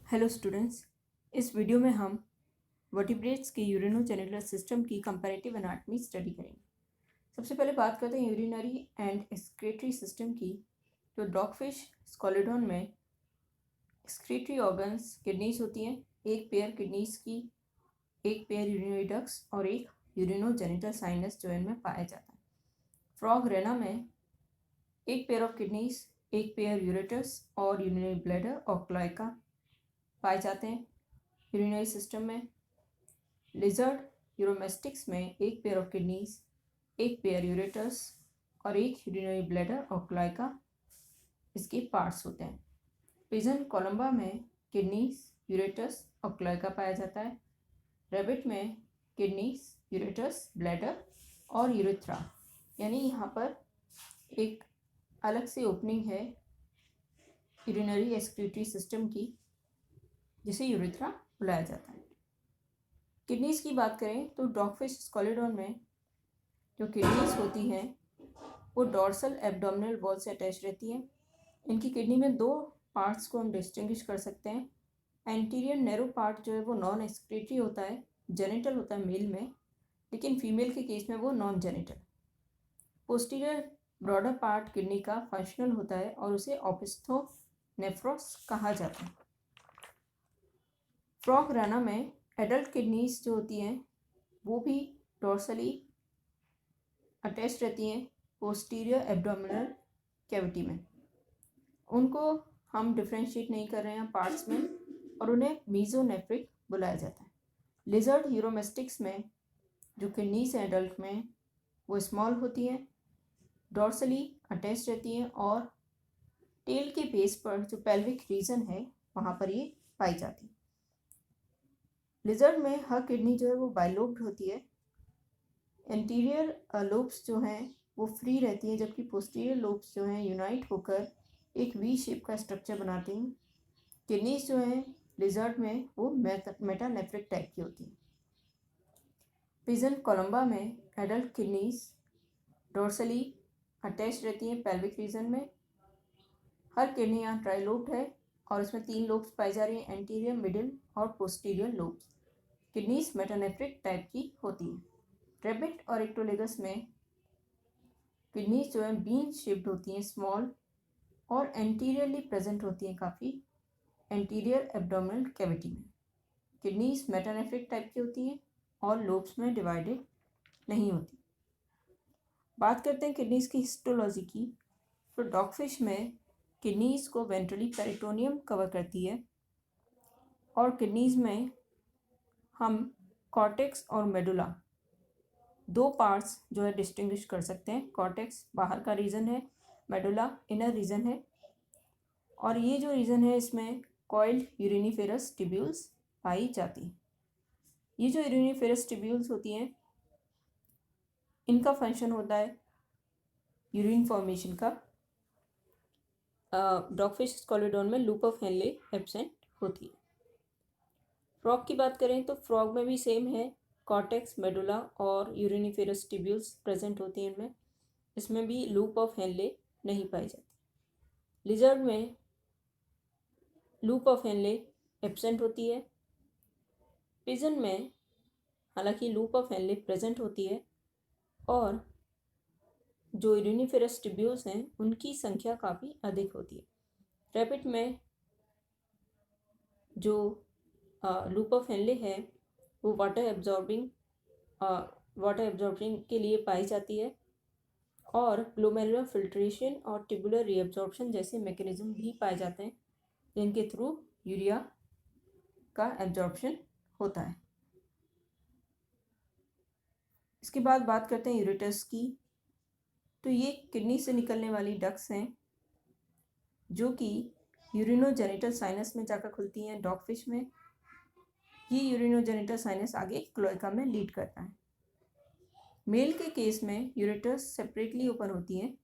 Hello students, इस video में हम वर्टिब्रेट्स के यूरिनोजेनिटल सिस्टम की कंपैरेटिव एनाटॉमी स्टडी करेंगे। सबसे पहले बात करते हैं यूरिनरी एंड एक्सक्रीटरी सिस्टम की। तो डॉगफिश स्कोलिडोन में एक्सक्रीटरी ऑर्गन्स किडनीज होती हैं, एक पेयर किडनीज की, एक पेयर यूरिनरी डक्ट्स और एक यूरिनोजेनिटल साइनस जो इनमें पाया जाता है। फ्रॉग रेना में एक पेयर ऑफ किडनीज, एक पेयर यूरेटस और यूरिनरी ब्लैडर और क्लोएका पाए जाते हैं। यूरिनरी सिस्टम में लिजर्ड यूरोमेस्टिक्स में एक पेयर ऑफ किडनीज, एक पेयर यूरेटस और एक यूरिनरी ब्लैडर और क्लोएका इसके पार्ट्स होते हैं। पिजन कोलंबा में किडनीज, यूरेटस और क्लोएका पाया जाता है। रैबिट में किडनीज, यूरेटस, ब्लैडर और यूरेथ्रा, यानी यहाँ पर एक अलग से ओपनिंग है यूरिनरी एक्सक्रीटरी सिस्टम की, जिसे यूरेथ्रा बुलाया जाता है। किडनीज की बात करें तो डॉगफिश स्कोलिडोन में जो किडनीज होती हैं वो डॉर्सल एब्डोमिनल वॉल से अटैच रहती हैं। इनकी किडनी में दो पार्ट्स को हम डिस्टिंग्विश कर सकते हैं। एंटीरियर नैरो पार्ट जो है वो नॉन एक्सक्रीटरी होता है, जेनिटल होता है मेल में, लेकिन फीमेल के केस में वो non genital. Posterior broader part kidney का फंक्शनल होता है और उसे ऑपिस्थोनेफ्रोस कहा जाता है। फ्रॉग राना में एडल्ट किडनीज जो होती हैं वो भी डॉर्सली अटैच रहती हैं पोस्टीरियर एब्डोमिनल कैविटी में। उनको हम डिफ्रेंशिएट नहीं कर रहे हैं पार्ट्स में और उन्हें मीजोनेफ्रिक बुलाया जाता है। लिजर्ड यूरोमेस्टिक्स में जो किडनीज हैं एडल्ट में वो स्मॉल होती हैं, डॉर्सली अटैच रहती हैं और टेल के बेस पर जो पेल्विक रीजन है वहाँ पर ये पाई जाती है। लिजर्ड में हर किडनी जो है वो बाइलोब्ड होती है। एंटीरियर लोब्स जो हैं वो फ्री रहती हैं, जबकि पोस्टीरियर लोब्स जो हैं यूनाइट होकर एक वी शेप का स्ट्रक्चर बनाती हैं। किडनीज जो हैं लिजर्ड में वो मेटानेफ्रिक टाइप की होती हैं। पिजन कोलंबा में एडल्ट किडनीज डोर्सली अटैच रहती हैं पेल्विक रीजन में। हर किडनी यहाँ ट्राइलोब्ड है और इसमें 3 लोब्स पाई जा रही हैं, एंटीरियर, मिडिल और posterior lobes. Kidneys metanephric type की होती हैं। रैबिट और इक्टोलेगस में किडनीज जो है बीन शेप्ड होती हैं, स्मॉल और एंटीरियरली प्रेजेंट होती हैं काफ़ी एंटीरियर एब्डोमिनल कैविटी में। किडनीज मेटानेफ्रिक टाइप की होती हैं और लोब्स में डिवाइडेड नहीं होती। बात करते हैं किडनीज की हिस्टोलॉजी की। तो डॉगफिश में किडनीज को वेंट्रली पेरिटोनियम कवर करती है और किडनीज में हम कॉर्टेक्स और मेडुला दो पार्ट्स जो है डिस्टिंग्विश कर सकते हैं। कॉर्टेक्स बाहर का रीजन है, मेडुला इनर रीजन है, और ये जो रीजन है इसमें कॉइल्ड यूरिनिफेरस ट्यूब्यूल्स पाई जाती हैं। ये जो यूरिनिफेरस ट्यूब्यूल्स होती हैं इनका फंक्शन होता है यूरिन फॉर्मेशन का। डॉगफिश स्कोलिडोन में लूप ऑफ हेनले एब्सेंट होती है। फ्रॉग की बात करें तो फ्रॉग में भी सेम है, कॉर्टेक्स, मेडुला और यूरिनिफेरस ट्यूब्यूल्स प्रेजेंट होती हैं इनमें। इसमें भी लूप ऑफ हेनले नहीं पाई जाती। लिजर्ड में लूप ऑफ हेनले एब्सेंट होती है। पिजन में हालांकि लूप ऑफ हेनले प्रेजेंट होती है और जो यूरिनिफेरस ट्यूब्यूल्स हैं उनकी संख्या काफ़ी अधिक होती है। रैबिट में जो लूप ऑफ हेनले है वो वाटर एब्जॉर्बिंग के लिए पाई जाती है और ग्लोमेरुलर फिल्ट्रेशन और ट्यूबुलर रीअब्जॉर्प्शन जैसे मैकेनिज्म भी पाए जाते हैं जिनके थ्रू यूरिया का एब्जॉर्प्शन होता है। इसके बाद बात करते हैं यूरेटस की। तो ये किडनी से निकलने वाली डक्ट्स हैं जो कि यूरिनोजेनिटल साइनस में जाकर खुलती हैं डॉगफिश में। ये यूरिनोजेनिटल साइनस आगे क्लोएका में लीड करता है। मेल के केस में यूरेटस सेपरेटली ओपन होती हैं,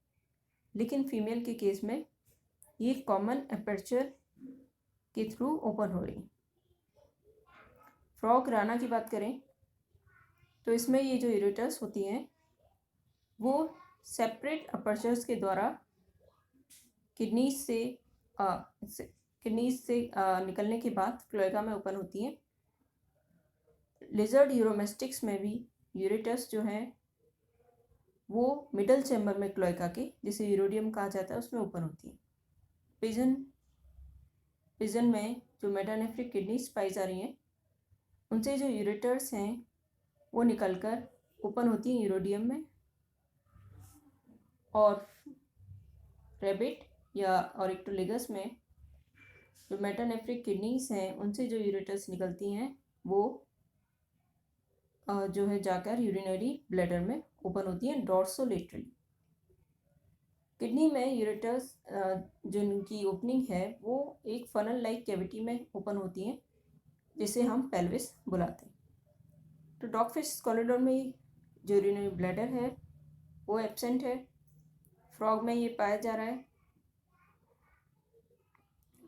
लेकिन फीमेल के केस में ये कॉमन अपर्चर के थ्रू ओपन हो रही। फ्रॉग राना की बात करें तो इसमें ये जो यूरेटस होती हैं वो सेपरेट अपर्चर्स के द्वारा किडनीज से निकलने के बाद क्लोएका में ओपन होती हैं। लिजर्ड यूरोमेस्टिक्स में भी यूरेटस जो है वो मिडल चैम्बर में क्लोएका के, जिसे यूरोडियम कहा जाता है, उसमें ओपन होती है। पिजन में जो मेटानेफ्रिक किडनीज पाई जा रही हैं उनसे जो यूरेटर्स हैं वो निकलकर ओपन होती हैं यूरोडियम में। और रेबिट या ऑरिक्टोलिगस में जो मेटानेफ्रिक किडनीज हैं उनसे जो यूरेटर्स निकलती हैं वो जो है जाकर यूरिनरी ब्लैडर में ओपन होती हैं डॉर्सोलेटरली। किडनी में यूरेटर्स जिनकी ओपनिंग है वो एक फनल लाइक कैविटी में ओपन होती हैं, जिसे हम पेल्विस बुलाते हैं। तो डॉगफिश स्कोलेडोन में जो यूरिनरी ब्लैडर है वो एब्सेंट है। फ्रॉग में ये पाया जा रहा है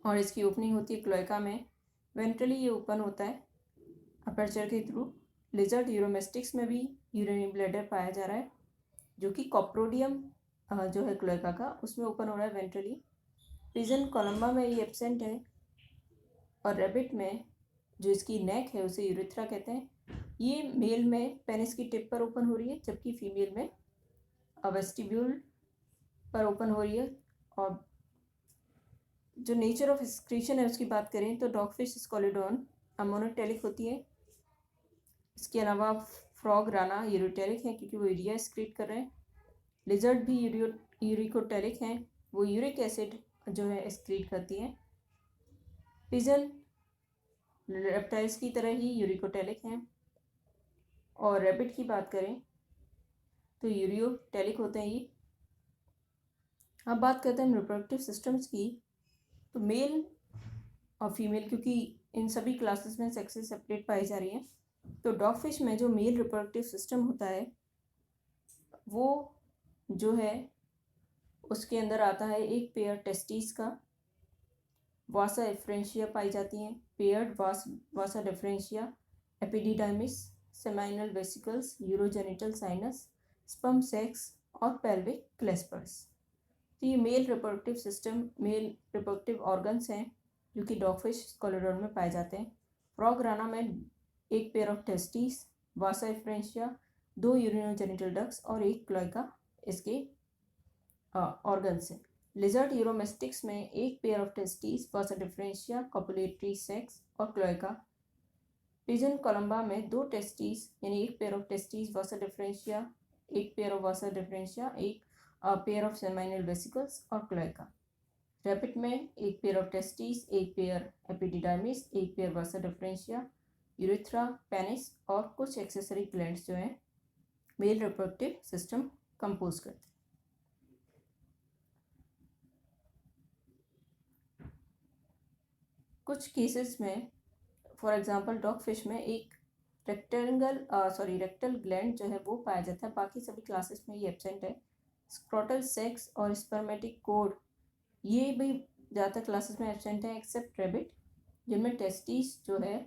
और इसकी ओपनिंग होती है क्लोएका में। वेंट्रली ये ओपन होता है अपर्चर के थ्रू। लिजर्ड यूरोमेस्टिक्स में भी यूरिनरी ब्लैडर पाया जा रहा है, जो कि कॉप्रोडियम जो है क्लोएका का, उसमें ओपन हो रहा है वेंट्रली। पिजन कोलंबा में ये एब्सेंट है। और रैबिट में जो इसकी नेक है उसे यूरेथ्रा कहते हैं। ये मेल में पेनिस की टिप पर ओपन हो रही है, जबकि फीमेल में वेस्टिब्यूल पर ओपन हो रही है। और जो नेचर ऑफ एक्सक्रीशन है उसकी बात करें तो डॉगफिश स्कोलेडोन मोनोटेलिक होती है। इसके अलावा फ्रॉग राना यूरोटेलिक है क्योंकि वो यूरिया एक्सक्रीट कर रहे हैं। लिजर्ड भी यूरिकोटेलिक हैं, वो यूरिक एसिड जो है एक्सक्रीट करती हैं। पिजन रेप्टाइल्स की तरह ही यूरिकोटेलिक हैं। और रैबिट की बात करें तो यूरियोटेलिक होते हैं ये। अब बात करते हैं हम रिप्रोडक्टिव सिस्टम्स की। तो मेल और फीमेल, क्योंकि इन सभी क्लासेस में सेक्सेस सेपरेट पाई जा रही हैं, तो डॉगफिश में जो मेल रिप्रोडक्टिव सिस्टम होता है वो जो है उसके अंदर आता है एक पेयर टेस्टिस का। वासा एफ्रेंशिया पाई जाती हैं, paired vasa differentia, epididymis, seminal vesicles, urogenital sinus, sperm sacs और पेल्विक क्लेस्पर्स। तो ये male reproductive system, male reproductive organs हैं जो कि डॉगफिश स्कोलेडोन में पाए जाते हैं। फ्रॉग राना में एक pair of testis, Vasa efferentia, 2 urinogenital ducts और एक क्लोएका इसके ऑर्गन्स हैं। लिजर्ड यूरोमेस्टिक्स में एक pair of testis, Vasa differentia, copulatory sex और क्लोएका। पिजन कोलंबा में 2 टेस्टिस यानी एक pair of testis, Vasa differentia, एक पेयर ऑफ वासा डिफरेंशिया, एक पेयर ऑफ सेमाइनल वेसिकल्स और क्लोएका। रैबिट में एक पेयर ऑफ टेस्टिस, एक पेयर एपिडिडाइमिस, एक पेयर वासा डिफरेंशिया, यूरेथ्रा, पेनिस और कुछ एक्सेसरी ग्लैंड्स जो हैं मेल रिप्रोडक्टिव सिस्टम कंपोज करते हैं। कुछ केसेस में फॉर एग्जांपल डॉगफिश में एक रेक्टल ग्लैंड जो है वो पाया जाता है, बाकी सभी क्लासेस में ये एब्सेंट है। स्क्रोटल सेक्स और स्पर्मेटिक कोड ये भी ज़्यादातर क्लासेस में एब्सेंट है एक्सेप्ट रैबिट, जिनमें टेस्टिस जो है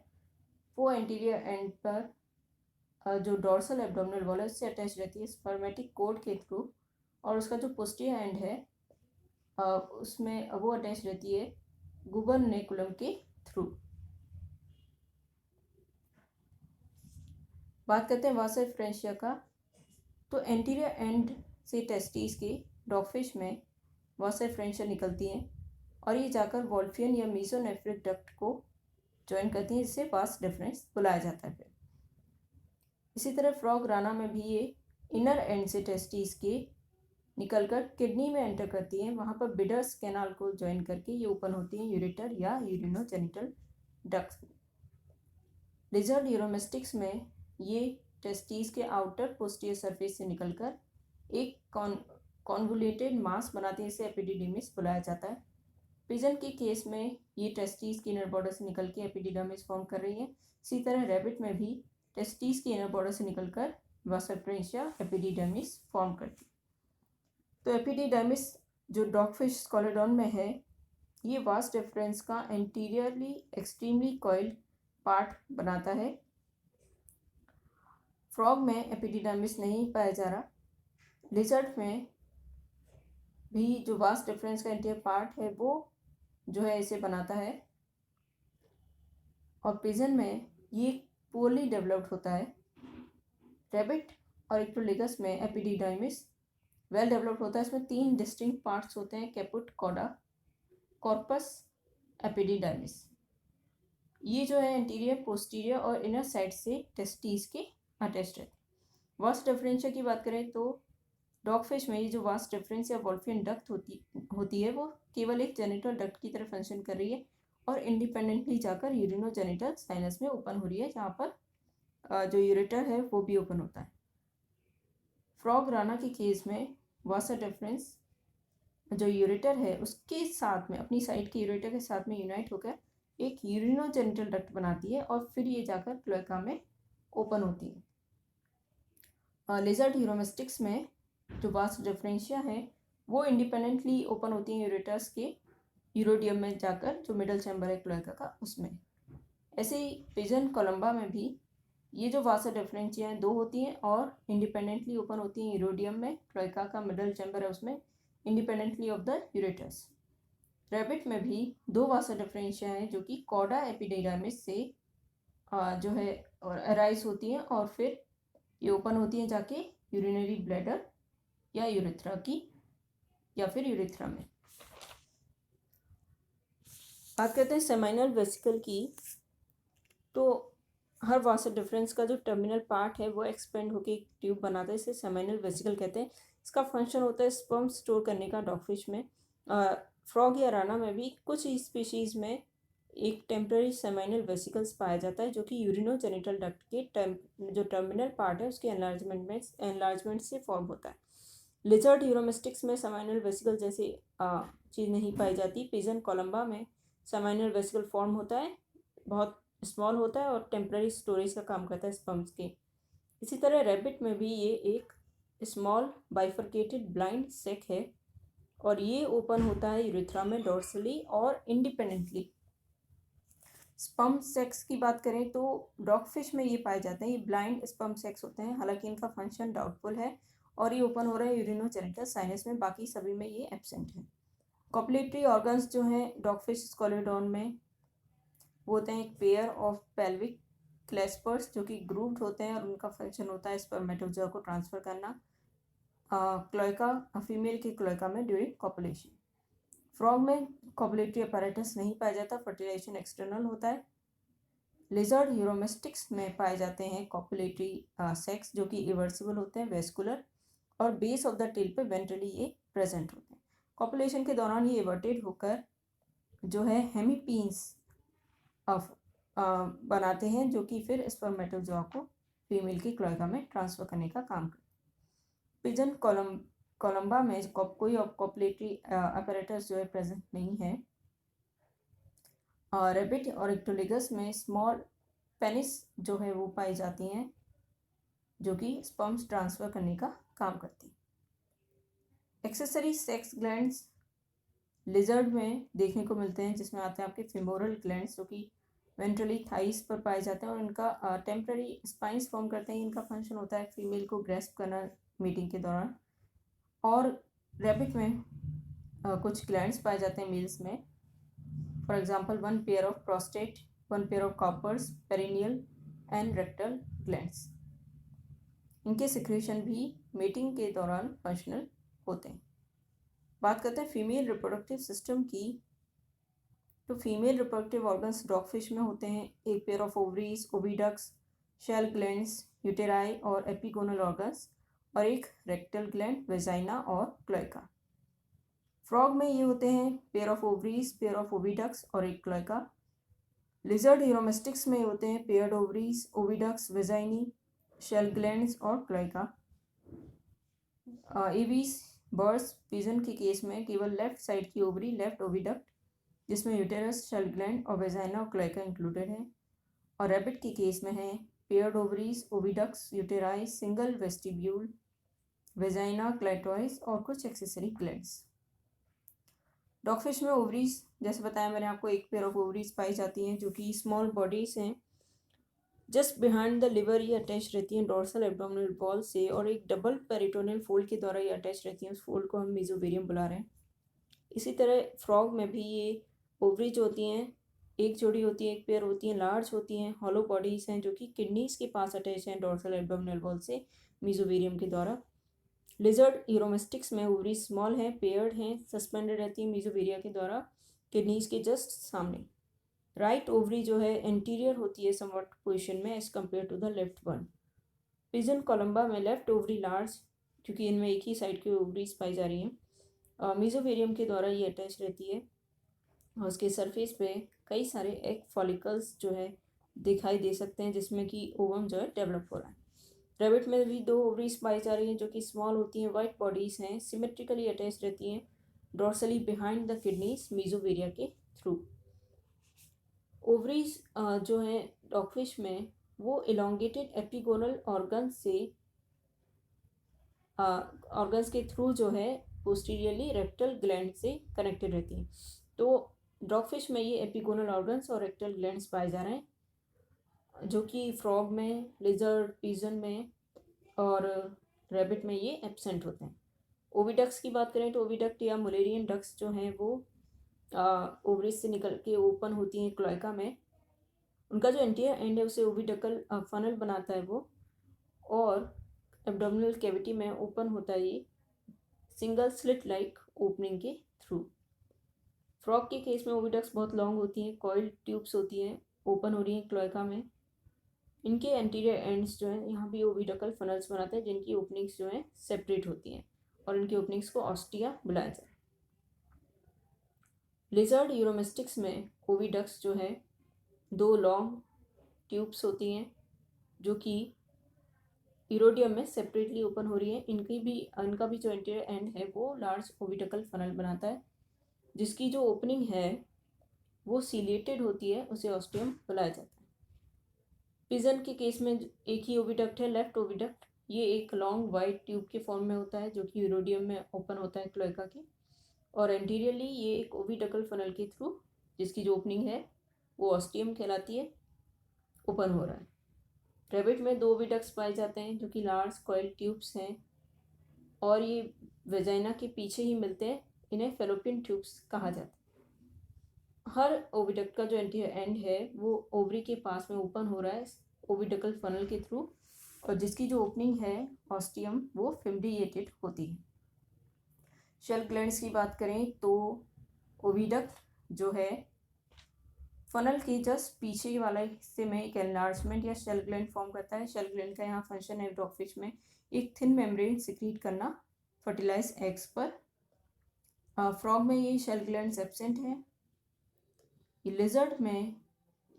वो एंटीरियर एंड पर जो डॉर्सल एब्डोमिनल वॉल है उससे अटैच रहती है स्पर्मेटिक कोड के थ्रू, और उसका जो पोस्टीरियर एंड है उसमें वो अटैच रहती है गुबरनेकुलम के थ्रू। बात करते हैं वासा एफ्रेंशिया का। तो एंटीरियर एंड से टेस्टिस के डॉगफिश में वासा एफ्रेंशिया निकलती हैं और ये जाकर वॉल्फियन या मीसोनेफ्रिक डक्ट को ज्वाइन करती हैं, जिससे वास डिफरेंस बुलाया जाता है। फिर इसी तरह फ्रॉग राना में भी ये इनर एंड से टेस्टिस के निकलकर किडनी में एंटर करती हैं, वहाँ पर बिडर्स कैनाल को ज्वाइन करके ये ओपन होती हैं यूरेटर या यूरिनोजेनिटल डक्ट। लिजर्ड यूरोमेस्टिक्स में ये टेस्टिस के आउटर पोस्टीरियर सरफेस से निकलकर एक कॉन्वुलेटेड मास बनाती है, इसे एपिडिडिमिस बुलाया जाता है। पिजन के केस में ये टेस्टिस की इनर बॉर्डर से निकल के एपिडिडर्मिस फॉर्म कर रही है। इसी तरह रैबिट में भी टेस्टिस की इनर बॉर्डर से निकलकर वासा एफ्रेंशिया एपिडिडर्मिस फॉर्म करती है। तो एपिडिडर्मिस जो डॉगफिश स्कोलेडोन में है ये वास डिफरेंस का एंटीरियरली एक्सट्रीमली कॉइल्ड पार्ट बनाता है। फ्रॉग में एपिडिडर्मिस नहीं पाया जा रहा। लिजर्ड में भी जो वास डिफरेंस का एंटीरियर पार्ट है वो जो है इसे बनाता है, और पिजन में ये पोरली डेवलप्ड होता है। रैबिट और इक्टोलिगस में एपिडिडाइमिस वेल डेवलप्ड होता है। इसमें 3 डिस्टिंक्ट पार्ट्स होते हैं, कैपुट, कॉडा, कॉर्पस, एपिडिडाइमिस। ये जो है एंटीरियर, पोस्टीरियर और इनर साइड से टेस्टीज के अटैच्ड रहते हैं। वास्ट डिफरेंशिया की बात करें तो डॉगफिश में ये जो वास्ट डिफरेंस या वॉल्फियन डक्ट होती है वो केवल एक जेनिटल डक्ट की तरह फंक्शन कर रही है और इंडिपेंडेंटली जाकर यूरिनोजेनिटल साइनस में ओपन हो रही है, जहाँ पर जो यूरेटर है वो भी ओपन होता है। फ्रॉग राना के केस में वास्टर डिफरेंस जो यूरेटर है उसके साथ में, अपनी साइड के यूरेटर के साथ में यूनाइट होकर एक यूरिनोजेनिटल डक्ट बनाती है और फिर ये जाकर क्लोएका में ओपन होती है। लिजर्ड यूरोमेस्टिक्स में जो वास्ट डिफरेंशिया है वो इंडिपेंडेंटली ओपन होती हैं यूरेटर्स के यूरोडियम में जाकर, जो मिडल चैम्बर है क्लोएका का उसमें। ऐसे ही पिजन कोलंबा में भी ये जो वास्ट डिफरेंशिया हैं 2 होती हैं और इंडिपेंडेंटली ओपन होती हैं यूरोडियम में, क्लोएका का मिडल चैम्बर है उसमें, independently of the ureters. Rabbit में भी 2 वास्ट डिफरेंशिया हैं जो कि कॉडा एपिडिडाइमिस से जो है और अराइज होती हैं और फिर ये ओपन होती हैं जाके यूरिनरी ब्लैडर या यूरेथ्रा की, या फिर यूरेथ्रा में। बात करते हैं सेमाइनल वेसिकल की, तो हर वास्ट डिफरेंस का जो टर्मिनल पार्ट है वो एक्सपेंड होकर एक ट्यूब बनाता है, इसे सेमाइनल वेसिकल कहते हैं। इसका फंक्शन होता है स्पर्म स्टोर करने का डॉगफिश में। फ्रॉग या राना में भी कुछ स्पीशीज में एक टेम्पररी सेमाइनल वेसिकल्स पाया जाता है, जो कि यूरिनोजेनिटल डक्ट के जो टर्मिनल पार्ट है उसके एनलार्जमेंट से फॉर्म होता है। लिजर्ड यूरोमेस्टिक्स में सेमाइनल वेसिकल जैसी चीज़ नहीं पाई जाती। पिजन कोलंबा में सेमाइनल वेसिकल फॉर्म होता है, बहुत स्मॉल होता है और टेम्पररी स्टोरेज का काम करता है स्पर्म्स के। इसी तरह रैबिट में भी ये एक स्मॉल बाइफरकेटेड ब्लाइंड सेक है और ये ओपन होता है यूरेथ्रा में डोर्सली और इंडिपेंडेंटली। स्पर्म सेक्स की बात करें तो डॉगफिश में ये पाए जाते हैं, ये ब्लाइंड स्पर्म सेक्स होते हैं, हालांकि इनका फंक्शन डाउटफुल है और ये ओपन हो रहा है यूरिनोजेनिटल साइनस में, बाकी सभी में ये एब्सेंट है। कॉपुलेटरी ऑर्गन्स जो हैं डॉगफिश स्कोलेडोन में वो होते हैं एक पेयर ऑफ पेल्विक क्लेस्पर्स जो कि ग्रूव्ड होते हैं और उनका फंक्शन होता है स्पर्मेटोजोआ को ट्रांसफर करना क्लोएका, फीमेल के क्लोएका में ड्यूरिंग कॉपुलेशन। फ्रॉग में कॉपुलेटरी अपैरेटस नहीं पाया जाता, फर्टिलाइजेशन एक्सटर्नल होता है। लिजर्ड यूरोमेस्टिक्स में पाए जाते हैं कॉपुलेटरी सेक्स जो कि इवर्सिबल होते हैं, वेस्कुलर, और बेस ऑफ द टेल पे वेंट्रली ये प्रेजेंट होते हैं। कॉपुलेशन के दौरान ये इवर्टेड होकर जो है हेमीपीन्स बनाते हैं, जो कि फिर स्पर्मेटोजोआ को फीमेल की क्लोएका में ट्रांसफर करने का काम करते हैं। पिजन कोलंबा में कोई कॉपुलेटरी अपैरेटस जो है प्रेजेंट नहीं है। रैबिट और इक्टोलिगस में स्मॉल पेनिस जो है वो पाई जाती हैं, जो कि स्पर्म्स ट्रांसफर करने का काम करती हैं। एक्सेसरी सेक्स ग्लैंड्स लिजर्ड में देखने को मिलते हैं, जिसमें आते हैं आपके फिमोरल ग्लैंड्स जो कि वेंट्रली थाइस पर पाए जाते हैं और इनका टेम्पररी स्पाइंस फॉर्म करते हैं। इनका फंक्शन होता है फीमेल को ग्रेस्प करना मीटिंग के दौरान। और रैबिट में कुछ ग्लैंड्स पाए जाते हैं मेल्स में, for example 1 pair of prostate, 1 pair of cowpers, perineal and rectal glands. इनके सिक्रेशन भी मीटिंग के दौरान फंक्शनल होते हैं। बात करते हैं फीमेल रिप्रोडक्टिव सिस्टम की, तो फीमेल रिप्रोडक्टिव ऑर्गन्स डॉगफिश में होते हैं एक pair of ovaries, oviducts, shell glands, uteri और एपिगोनल ऑर्गन्स, और एक रेक्टल ग्लैंड, वेजाइना और क्लोएका। फ्रॉग में ये होते हैं pair of ovaries, pair of oviducts और एक क्लोएका। लिजर्ड यूरोमेस्टिक्स में होते हैं paired ovaries, oviducts, vaginae, shell glands और क्लोएका। एवीज बर्ड्स पिजन के केस में केवल लेफ्ट साइड की ओवरी, लेफ्ट ओविडक्ट, जिसमें यूटेरस, शेल ग्लैंड और वेजाइना और क्लोएका इंक्लूडेड है। और रैबिट के केस में है paired ovaries, oviducts, uteri, single vestibule, vagina, clitoris और कुछ एक्सेसरी ग्लैंड्स। डॉगफिश में ओवरीज जैसे बताया मैंने आपको, एक पेयर ऑफ ओवरीज पाई जाती हैं जो कि स्मॉल बॉडीज हैं, जस्ट बिहाइंड द लिवर ये अटैच रहती हैं डोर्सल एब्डोमिनल वॉल से, और एक डबल पेरिटोनियल फोल्ड के द्वारा ये अटैच रहती हैं। उस फोल्ड को हम मेसोवेरियम बुला रहे हैं। इसी तरह फ्रॉग में भी ये ओवरीज होती हैं, एक जोड़ी होती है, एक पेयर होती हैं, लार्ज होती हैं, हॉलो बॉडीज हैं जो कि किडनीज के पास अटैच हैं डोर्सल एब्डोमिनल वॉल से मीजोवेरियम के द्वारा। लिजर्ड यूरोमेस्टिक्स में ओवरीज स्मॉल हैं, पेयर्ड हैं, सस्पेंडेड रहती है मीजोवेरिया के द्वारा किडनीज के जस्ट सामने। राइट ओवरी जो है एंटीरियर होती है समवट पोजिशन में as compared to the left one. Pigeon Columba में लेफ्ट ओवरी लार्ज, क्योंकि इनमें एक ही साइड की ओवरीज पाई जा रही हैं, मीजोवेरियम के द्वारा ये अटैच रहती है और उसके सरफेस पे कई सारे एग फॉलिकल्स जो है दिखाई दे सकते हैं जिसमें कि ओवम जो है डेवलप हो रहा है। रेबिट में भी 2 ओवरीज पाई जा रही हैं जो कि स्मॉल होती हैं, वाइट बॉडीज हैं, सिमेट्रिकली अटैच रहती हैं डोर्सली बिहाइंड द किडनीज मीजोवेरिया के थ्रू। ओवरीज जो है डॉगफिश में वो इलोंगेटेड एपिगोनल ऑर्गन्स के थ्रू जो है पोस्टीरियरली रेक्टल ग्लैंड से कनेक्टेड रहती हैं। तो डॉगफिश में ये एपिगोनल ऑर्गन्स और रेक्टल ग्लैंड्स पाए जा रहे हैं जो कि फ्रॉग में, लिजर्ड, पिजन में और रैबिट में ये एब्सेंट होते हैं। ओविडक्स की बात करें तो ओविडक्ट या मुलेरियन डक्स जो हैं वो ओवरीज से निकल के ओपन होती हैं क्लोएका में। उनका जो एंटीरियर एंड है उसे ओविडकल फनल बनाता है वो, और एब्डोमिनल कैविटी में ओपन होता है ये सिंगल स्लिट लाइक ओपनिंग के थ्रू। फ्रॉग के केस में ओविडक्ट्स बहुत लॉन्ग होती हैं, कॉइल्ड ट्यूब्स होती हैं, ओपन हो रही हैं क्लोएका में। इनके एंटीरियर एंड्स जो हैं यहाँ भी ओविडकल फनल्स बनाते हैं जिनकी ओपनिंग्स जो हैं सेपरेट होती हैं और इनकी ओपनिंग्स को ऑस्टिया बुलाया जाता है। लिजर्ड यूरोमेस्टिक्स में ओविडक्ट्स जो है 2 लॉन्ग ट्यूब्स होती हैं जो कि यूरोडियम में सेपरेटली ओपन हो रही है। इनका भी जो एंटीरियर एंड है वो लार्ज ओविडकल फनल बनाता है जिसकी जो ओपनिंग है वो सीलिएटेड होती है, उसे ऑस्टियम बुलाया जाता है। पिजन के केस में एक ही ओविडक्ट है, लेफ्ट ओविडक्ट। ये एक लॉन्ग वाइट ट्यूब के फॉर्म में होता है जो कि यूरोडियम में ओपन होता है क्लोएका के, और एंटीरियरली ये एक ओविडकल फनल के थ्रू जिसकी जो ओपनिंग है वो ऑस्टियम कहलाती है, ओपन हो रहा है। रैबिट में 2 ओविडक्ट्स पाए जाते हैं जो कि लार्ज कॉइल ट्यूब्स हैं और ये वेजाइना के पीछे ही मिलते हैं, इन्हें फेलोपियन ट्यूब्स कहा जाता है। हर ओविडक्ट का जो एंटीरियर एंड है वो ओवरी के पास में ओपन हो रहा है ओविडकल फनल के थ्रू, और जिसकी जो ओपनिंग है ऑस्टियम वो फिम्ब्रिएटेड होती है। शेल ग्लैंड्स की बात करें तो ओविडक्ट जो है फनल के जस्ट पीछे वाला हिस्से में एक एनलार्जमेंट या शेल ग्लैंड फॉर्म करता है। शेल ग्लैंड का यहाँ फंक्शन है डॉगफिश में एक थिन मेम्ब्रेन सिक्रीट करना फर्टिलाइज एग्स पर। फ्रॉग में ये शेल ग्लैंड्स एब्सेंट हैं। लिजर्ड में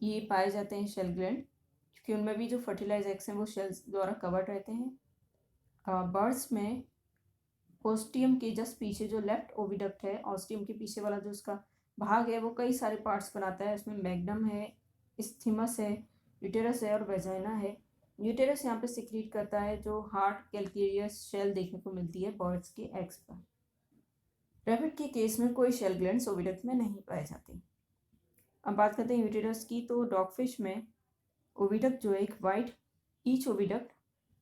ये पाए जाते हैं शेल ग्लैंड क्योंकि उनमें भी जो फर्टिलाइज एग्स हैं वो शेल्स द्वारा कवर्ड रहते हैं। बर्ड्स में ऑस्टियम के जस्ट पीछे जो लेफ्ट ओविडक्ट है, ऑस्टियम के पीछे वाला जो उसका भाग है वो कई सारे पार्ट्स बनाता है। उसमें मैग्नम है, इस्थीमस है, यूटेरस है और वेजाइना है। यूटेरस यहाँ पे सिक्रीट करता है जो हार्ड कैल्केरियस शेल देखने को मिलती है बर्ड्स के एग्स पर। रैबिट के केस में कोई शेल ग्लैंड्स ओविडक्ट में नहीं पाए जाते। अब बात करते हैं यूटेरस की, तो डॉगफिश में ओविडक्ट जो है ईच ओविडक्ट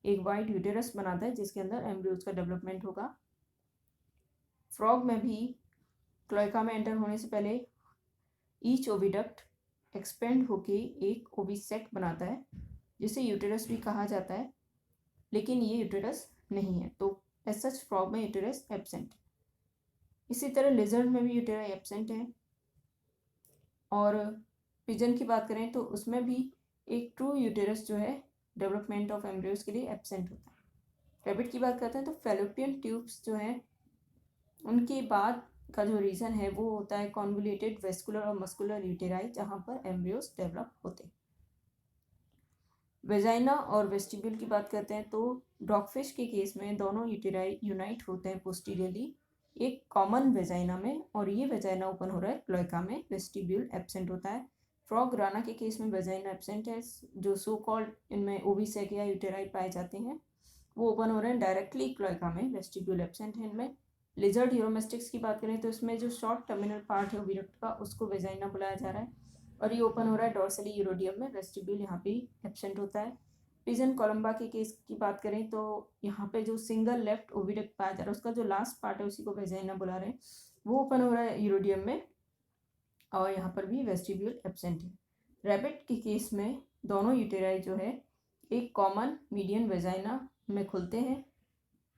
एक वाइट यूटेरस बनाता है जिसके अंदर एम्ब्रियोज का डेवलपमेंट होगा। फ्रॉग में भी क्लोएका में एंटर होने से पहले ईच ओविडक्ट एक्सपेंड होके एक ओविसेक्ट बनाता है जिसे यूटेरस भी कहा जाता है, लेकिन ये यूटेरस नहीं है, तो एज सच फ्रॉग में यूटेरस एब्सेंट। इसी तरह लिजर्ड में भी यूटेरस एब्सेंट है। और पिजन की बात करें तो उसमें भी एक ट्रू यूटेरस जो है डेवलपमेंट ऑफ एम्ब्रियोज के लिए एब्सेंट होता है। रैबिट की बात करते हैं तो फेलोपियन ट्यूब्स जो हैं उनके बाद का जो रीजन है वो होता है कॉन्वोल्यूटेड वेस्कुलर और मस्कुलर यूटेराई जहाँ पर एम्ब्रियोज डेवलप होते हैं। वेजाइना और वेस्टिब्यूल की बात करते हैं तो डॉगफिश के केस में दोनों यूटेराई यूनाइट होते हैं पोस्टीरियरली एक कॉमन वेजाइना में, और ये वेजाइना ओपन हो रहा है क्लोएका में, वेस्टिब्यूल एब्सेंट होता है। फ्रॉग राना के केस में वेजाइना एब्सेंट है, जो सो कॉल्ड इनमें ओविसेक या यूटेराई पाए जाते हैं वो ओपन हो रहे हैं डायरेक्टली क्लोएका में, वेस्टिब्यूल एब्सेंट है इनमें। लिजर्ड यूरोमेस्टिक्स की बात करें तो इसमें जो शॉर्ट टर्मिनल पार्ट है ओविडक्ट का उसको वेजाइना बुलाया जा रहा है और ये ओपन हो रहा है डॉर्सली यूरोडियम में, वेस्टिब्यूल यहाँ पे एब्सेंट होता है। पिजन कोलम्बा के केस की बात करें तो यहाँ पे जो सिंगल लेफ्ट ओविडक्ट पाया जा रहा है उसका जो लास्ट पार्ट है उसी को वेजाइना बुला रहे हैं, वो ओपन हो रहा है यूरोडियम में, और यहाँ पर भी वेस्टिब्यूल एब्सेंट है। रैबिट के केस में दोनों यूटेराई जो है एक कॉमन मीडियन वेजाइना में खुलते हैं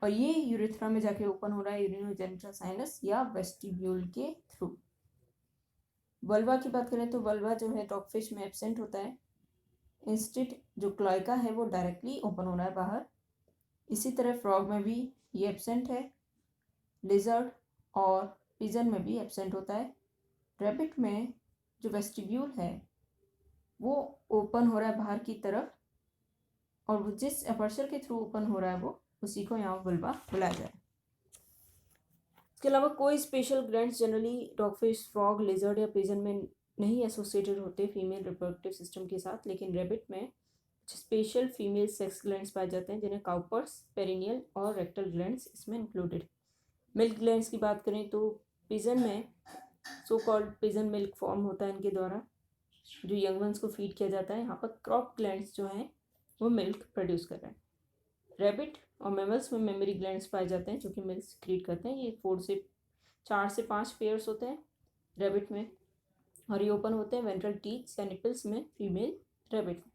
और ये यूरेथ्रा में जाके ओपन हो रहा है यूरिनोजेनिटल साइनस या वेस्टिब्यूल के थ्रू। वल्वा की बात करें तो वल्वा जो है डॉगफिश में एब्सेंट होता है। इंस्टेड जो क्लाइका है वो डायरेक्टली ओपन हो रहा है बाहर। इसी तरह फ्रॉग में भी ये एब्सेंट है। लिजर्ड और पिजन में भी एब्सेंट होता है। रैबिट में जो वेस्टिब्यूल है वो ओपन हो रहा है बाहर की तरफ और वो जिस अपर्चर के थ्रू ओपन हो रहा है वो उसी को यहाँ वल्वा बुलाया जाए। इसके अलावा कोई special glands generally dogfish, frog, lizard या पिजन में नहीं एसोसिएटेड होते फीमेल रिप्रोडक्टिव सिस्टम के साथ, लेकिन रैबिट में स्पेशल फीमेल सेक्स ग्लैंड्स पाए जाते हैं जिन्हें काउपर्स, पेरिनियल और रेक्टल ग्लैंड्स इसमें इंक्लूडेड। मिल्क ग्लैंड्स की बात करें तो पिजन में so called pigeon milk form होता है इनके द्वारा, जो यंग वंस को फीड किया जाता है। यहाँ पर क्रॉप ग्लैंड्स जो हैं वो मिल्क प्रोड्यूस कर रहे हैं। रैबिट और मैमल्स में मेमरी ग्लैंड्स पाए जाते हैं जो कि मिल्क सीक्रेट करते हैं। ये 4 से 5 पेयर्स होते हैं रैबिट में और ये ओपन होते हैं वेंट्रल टीथ्स या निपल्स में फीमेल रैबिट में।